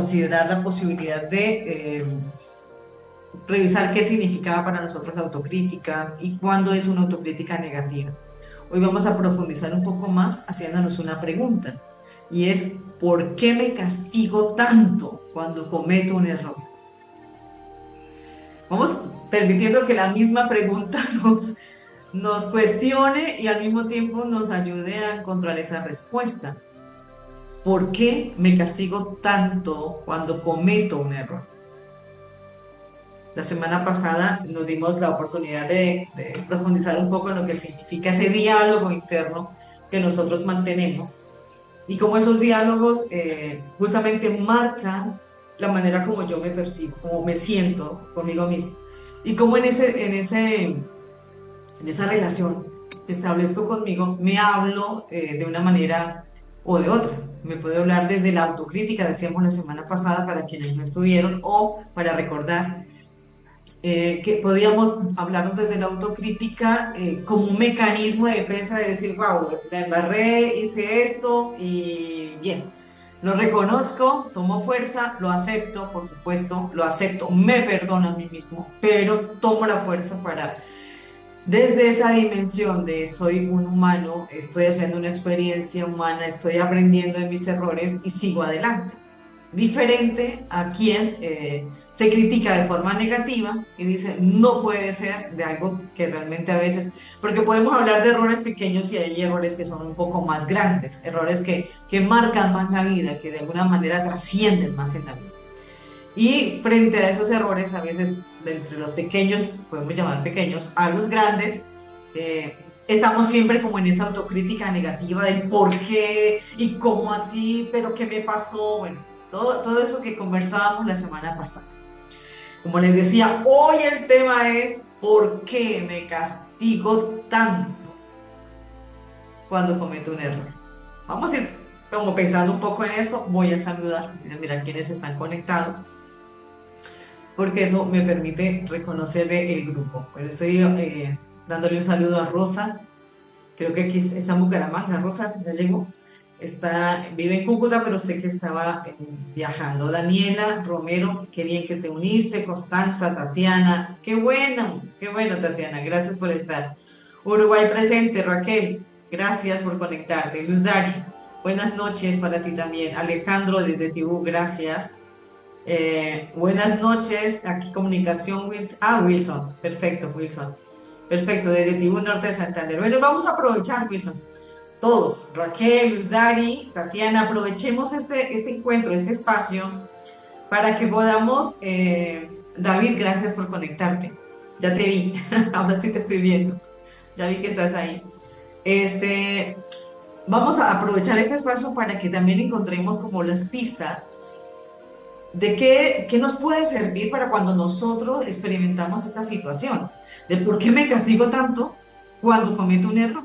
considerar la posibilidad de revisar qué significaba para nosotros la autocrítica y cuándo es una autocrítica negativa. Hoy vamos a profundizar un poco más haciéndonos una pregunta y es, ¿por qué me castigo tanto cuando cometo un error? Vamos permitiendo que la misma pregunta nos cuestione y al mismo tiempo nos ayude a encontrar esa respuesta. ¿Por qué me castigo tanto cuando cometo un error? La semana pasada nos dimos la oportunidad de profundizar un poco en lo que significa ese diálogo interno que nosotros mantenemos y cómo esos diálogos justamente marcan la manera como yo me percibo, cómo me siento conmigo mismo y cómo en esa relación que establezco conmigo me hablo de una manera o de otra. Me puedo hablar desde la autocrítica, decíamos la semana pasada para quienes no estuvieron, o para recordar que podíamos hablarnos desde la autocrítica como un mecanismo de defensa de decir, wow, la embarré, hice esto y bien, lo reconozco, tomo fuerza, lo acepto, por supuesto, lo acepto, me perdono a mí mismo, pero tomo la fuerza para, desde esa dimensión de soy un humano, estoy haciendo una experiencia humana, estoy aprendiendo de mis errores y sigo adelante. Diferente a quien se critica de forma negativa y dice no puede ser de algo que realmente a veces, porque podemos hablar de errores pequeños y hay errores que son un poco más grandes, errores que marcan más la vida, que de alguna manera trascienden más en la vida. Y frente a esos errores, a veces de entre los pequeños, podemos llamar pequeños, a los grandes, estamos siempre como en esa autocrítica negativa del por qué y cómo así, pero qué me pasó, bueno, todo eso que conversábamos la semana pasada. Como les decía, hoy el tema es ¿por qué me castigo tanto cuando cometo un error? Vamos a ir como pensando un poco en eso, voy a saludar, a mirar quiénes están conectados porque eso me permite reconocer el grupo. Bueno, estoy dándole un saludo a Rosa, creo que aquí está en Bucaramanga. Rosa, ya llegó. Vive en Cúcuta, pero sé que estaba viajando. Daniela Romero, qué bien que te uniste. Constanza, Tatiana, qué bueno, Tatiana, gracias por estar. Uruguay presente, Raquel, gracias por conectarte. Luz Dari, buenas noches para ti también. Alejandro desde Tibú, gracias. Buenas noches, aquí comunicación Wilson. Ah, Wilson, perfecto, Wilson. Perfecto, desde Tibú Norte de Santander. Bueno, vamos a aprovechar, Wilson. Todos, Raquel, Luz Dari, Tatiana, aprovechemos este encuentro, este espacio, para que podamos. David, gracias por conectarte. Ya te vi, ahora sí te estoy viendo. Ya vi que estás ahí. Este, Vamos a aprovechar este espacio para que también encontremos como las pistas de qué nos puede servir para cuando nosotros experimentamos esta situación, de por qué me castigo tanto cuando cometo un error.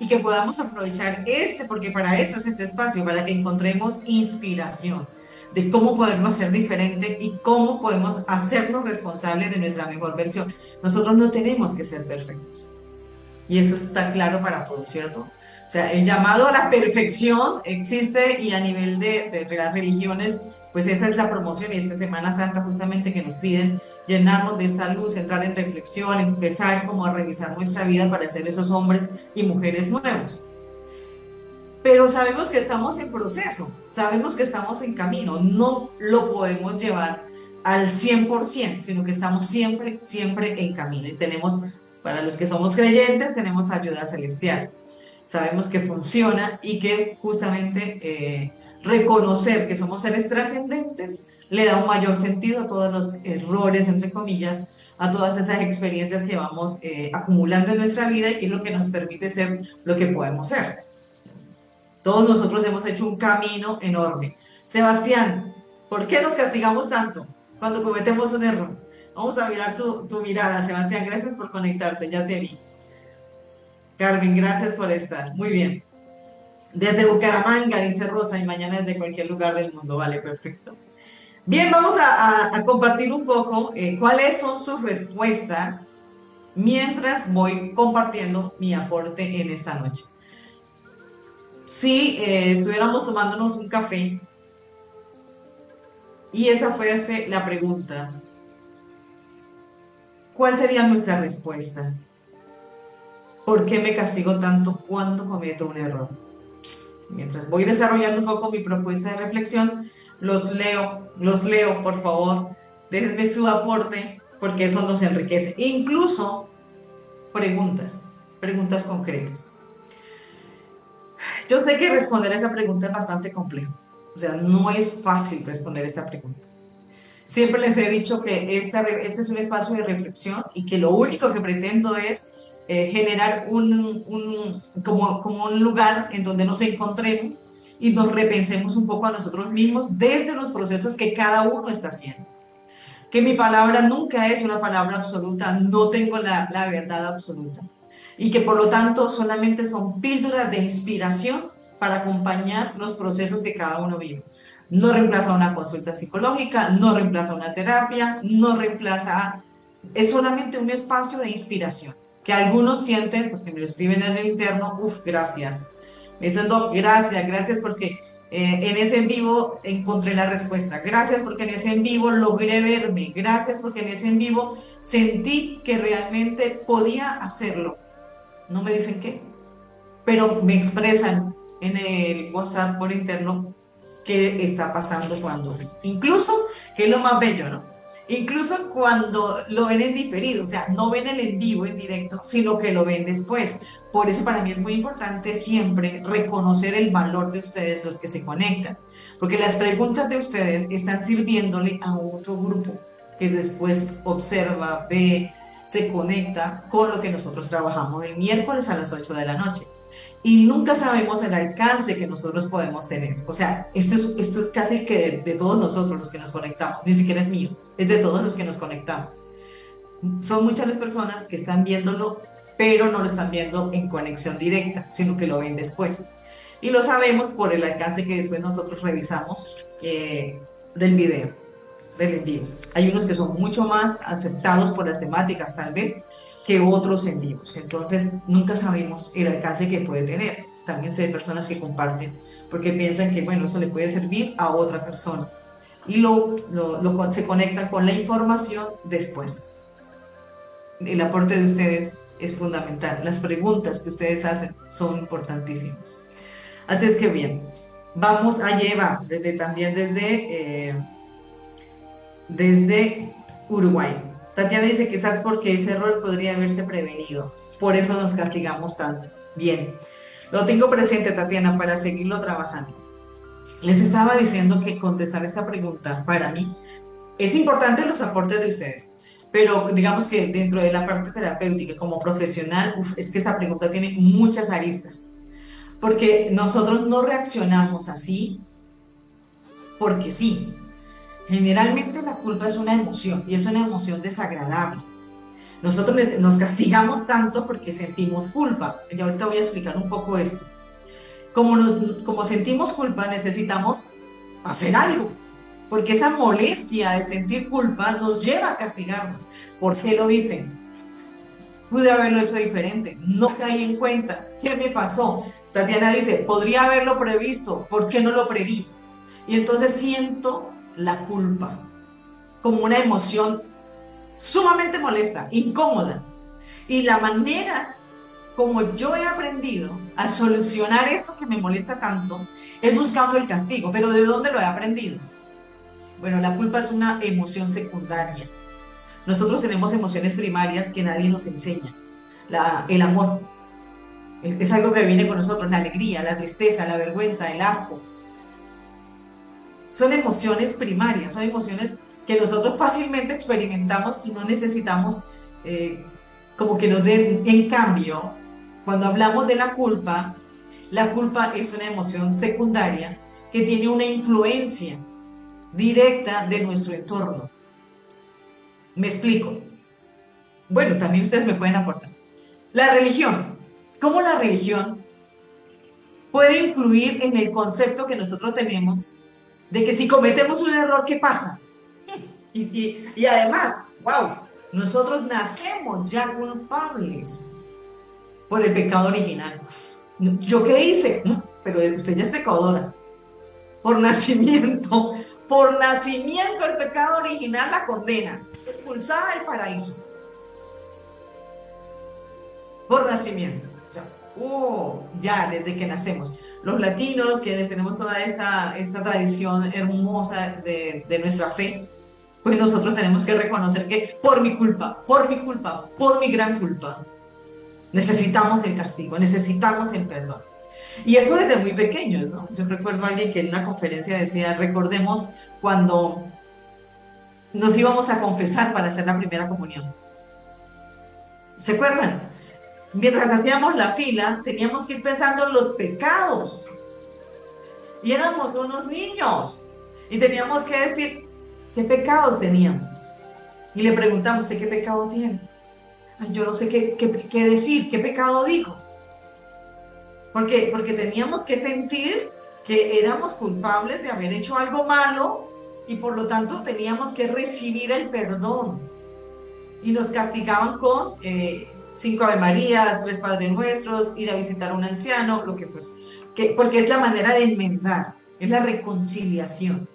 Y que podamos aprovechar porque para eso es este espacio, para que encontremos inspiración de cómo podemos ser diferente y cómo podemos hacernos responsables de nuestra mejor versión. Nosotros no tenemos que ser perfectos. Y eso está claro para todos, ¿cierto? O sea, el llamado a la perfección existe y a nivel de las religiones, pues esta es la promoción y esta Semana Santa justamente que nos piden llenarnos de esta luz, entrar en reflexión, empezar como a revisar nuestra vida para ser esos hombres y mujeres nuevos. Pero sabemos que estamos en proceso, sabemos que estamos en camino, no lo podemos llevar al 100%, sino que estamos siempre, siempre en camino y tenemos, para los que somos creyentes, tenemos ayuda celestial. Sabemos que funciona y que justamente reconocer que somos seres trascendentes le da un mayor sentido a todos los errores, entre comillas, a todas esas experiencias que vamos acumulando en nuestra vida y que es lo que nos permite ser lo que podemos ser. Todos nosotros hemos hecho un camino enorme. Sebastián, ¿por qué nos castigamos tanto cuando cometemos un error? Vamos a mirar tu mirada, Sebastián. Gracias por conectarte, ya te vi. Carmen, gracias por estar. Muy bien. Desde Bucaramanga, dice Rosa, y mañana desde cualquier lugar del mundo. Vale, perfecto. Bien, vamos a compartir un poco cuáles son sus respuestas mientras voy compartiendo mi aporte en esta noche. Si estuviéramos tomándonos un café Y esa fue la pregunta. ¿Cuál sería nuestra respuesta? ¿Por qué me castigo tanto cuando cometo un error? Mientras voy desarrollando un poco mi propuesta de reflexión, los leo, por favor. Déjenme su aporte, porque eso nos enriquece. Incluso preguntas concretas. Yo sé que responder a esa pregunta es bastante complejo. O sea, no es fácil responder esta pregunta. Siempre les he dicho que este es un espacio de reflexión y que lo único que pretendo es generar como un lugar en donde nos encontremos y nos repensemos un poco a nosotros mismos desde los procesos que cada uno está haciendo. Que mi palabra nunca es una palabra absoluta, no tengo la verdad absoluta. Y que por lo tanto solamente son píldoras de inspiración para acompañar los procesos que cada uno vive. No reemplaza una consulta psicológica, no reemplaza una terapia, no reemplaza, es solamente un espacio de inspiración, que algunos sienten, porque me lo escriben en el interno, gracias. Me dicen, Doc, gracias porque en ese en vivo encontré la respuesta. Gracias porque en ese en vivo logré verme. Gracias porque en ese en vivo sentí que realmente podía hacerlo. No me dicen qué, pero me expresan en el WhatsApp por interno qué está pasando cuando, incluso, que es lo más bello, ¿no? Incluso cuando lo ven en diferido, o sea, no ven el en vivo, en directo, sino que lo ven después. Por eso para mí es muy importante siempre reconocer el valor de ustedes, los que se conectan, porque las preguntas de ustedes están sirviéndole a otro grupo que después observa, ve, se conecta con lo que nosotros trabajamos el miércoles a las 8 de la noche. Y nunca sabemos el alcance que nosotros podemos tener. O sea, esto es casi que de todos nosotros los que nos conectamos, ni siquiera es mío, es de todos los que nos conectamos. Son muchas las personas que están viéndolo, pero no lo están viendo en conexión directa, sino que lo ven después. Y lo sabemos por el alcance que después nosotros revisamos del video, del en vivo. Hay unos que son mucho más aceptados por las temáticas, tal vez, que otros en vivos. Entonces, nunca sabemos el alcance que puede tener. También sé de personas que comparten porque piensan que, bueno, eso le puede servir a otra persona. Y se conectan con la información después. El aporte de ustedes es fundamental. Las preguntas que ustedes hacen son importantísimas. Así es que bien, vamos a llevar también desde Uruguay. Tatiana dice quizás porque ese error podría haberse prevenido, por eso nos castigamos tanto. Bien, lo tengo presente, Tatiana, para seguirlo trabajando. Les estaba diciendo que contestar esta pregunta para mí es importante los aportes de ustedes, pero digamos que dentro de la parte terapéutica como profesional, es que esta pregunta tiene muchas aristas, porque nosotros no reaccionamos así porque sí. Generalmente la culpa es una emoción y es una emoción desagradable. Nosotros nos castigamos tanto porque sentimos culpa. Y ahorita voy a explicar un poco esto. Como sentimos culpa, necesitamos hacer algo, porque esa molestia de sentir culpa nos lleva a castigarnos. ¿Por qué lo dicen? Pude haberlo hecho diferente, no caí en cuenta. ¿Qué me pasó? Tatiana dice, podría haberlo previsto, ¿por qué no lo preví? Y entonces siento la culpa como una emoción sumamente molesta, incómoda. Y la manera como yo he aprendido a solucionar esto que me molesta tanto es buscando el castigo. ¿Pero de dónde lo he aprendido? Bueno, la culpa es una emoción secundaria. Nosotros tenemos emociones primarias que nadie nos enseña. El amor es algo que viene con nosotros, la alegría, la tristeza, la vergüenza, el asco. Son emociones primarias, son emociones que nosotros fácilmente experimentamos y no necesitamos como que nos den. En cambio, cuando hablamos de la culpa es una emoción secundaria que tiene una influencia directa de nuestro entorno. ¿Me explico? Bueno, también ustedes me pueden aportar. La religión. ¿Cómo la religión puede influir en el concepto que nosotros tenemos de que si cometemos un error, ¿qué pasa? Y además, wow, nosotros nacemos ya culpables por el pecado original. ¿Yo qué hice? Pero usted ya es pecadora por nacimiento, Por nacimiento el pecado original la condena, expulsada del paraíso. Por nacimiento. O sea, ya desde que nacemos. Los latinos, que tenemos toda esta tradición hermosa de nuestra fe, pues nosotros tenemos que reconocer que por mi culpa, por mi gran culpa, necesitamos el castigo, necesitamos el perdón. Y eso desde muy pequeños, ¿no? Yo recuerdo a alguien que en una conferencia decía, recordemos cuando nos íbamos a confesar para hacer la primera comunión. ¿Se acuerdan? Mientras hacíamos la fila, teníamos que ir pensando en los pecados. Y éramos unos niños. Y teníamos que decir qué pecados teníamos. Y le preguntamos, ¿usted qué pecado tiene? Ay, yo no sé qué decir, qué pecado digo. Porque teníamos que sentir que éramos culpables de haber hecho algo malo y por lo tanto teníamos que recibir el perdón. Y nos castigaban con 5 Ave María, 3 Padres Nuestros, ir a visitar a un anciano, lo que fuese. Porque es la manera de enmendar, es la reconciliación.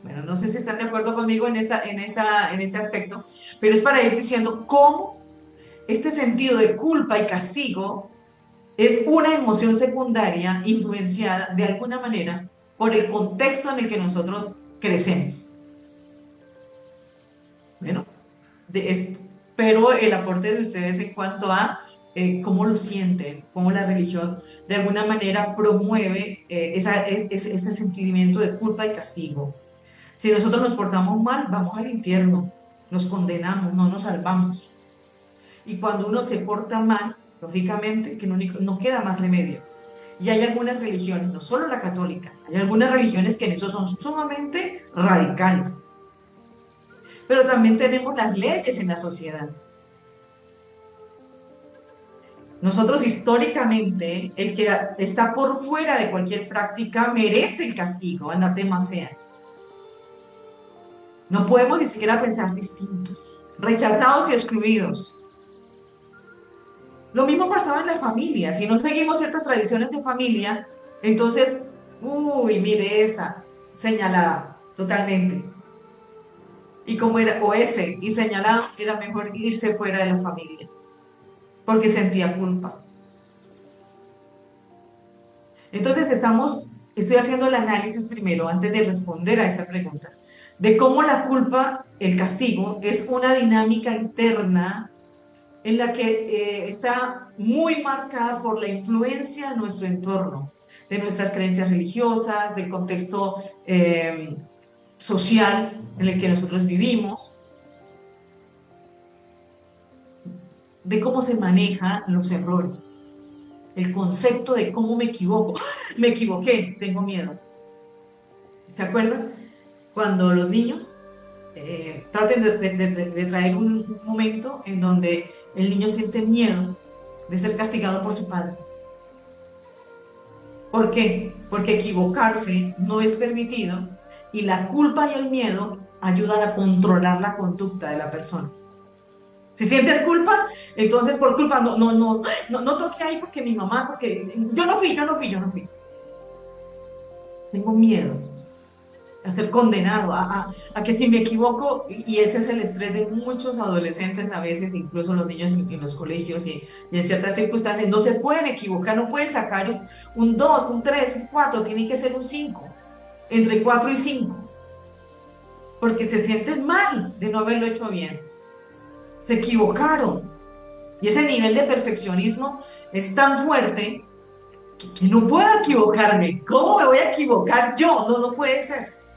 Bueno, no sé si están de acuerdo conmigo en este aspecto, pero es para ir diciendo cómo este sentido de culpa y castigo es una emoción secundaria influenciada de alguna manera por el contexto en el que nosotros crecemos. Bueno, pero el aporte de ustedes en cuanto a cómo lo sienten, cómo la religión de alguna manera promueve ese sentimiento de culpa y castigo. Si nosotros nos portamos mal, vamos al infierno, nos condenamos, no nos salvamos. Y cuando uno se porta mal, lógicamente, que no queda más remedio. Y hay algunas religiones, no solo la católica, hay algunas religiones que en eso son sumamente radicales. Pero también tenemos las leyes en la sociedad. Nosotros históricamente, el que está por fuera de cualquier práctica merece el castigo, anatema sea. No podemos ni siquiera pensar distintos, rechazados y excluidos. Lo mismo pasaba en la familia. Si no seguimos ciertas tradiciones de familia, entonces, mire esa, señalada totalmente. Y como era, o ese, y señalado, era mejor irse fuera de la familia, porque sentía culpa. Entonces estoy haciendo el análisis primero, antes de responder a esta pregunta, de cómo la culpa, el castigo, es una dinámica interna en la que está muy marcada por la influencia de nuestro entorno, de nuestras creencias religiosas, del contexto social en el que nosotros vivimos, de cómo se manejan los errores, el concepto de cómo me equivoco. Me equivoqué, tengo miedo. ¿Se acuerdan? Cuando los niños traten de traer un momento en donde el niño siente miedo de ser castigado por su padre. ¿Por qué? Porque equivocarse no es permitido y la culpa y el miedo ayudan a controlar la conducta de la persona. Si sientes culpa, entonces por culpa no toqué ahí porque mi mamá, porque yo no fui. Tengo miedo a ser condenado, a que si me equivoco, y ese es el estrés de muchos adolescentes a veces, incluso los niños en los colegios y en ciertas circunstancias, no se pueden equivocar, no pueden sacar un 2, un 3, un 4, tiene que ser un 5, entre 4 y 5, porque se sienten mal de no haberlo hecho bien, se equivocaron, y ese nivel de perfeccionismo es tan fuerte que no puedo equivocarme. ¿Cómo me voy a equivocar yo? No puede ser.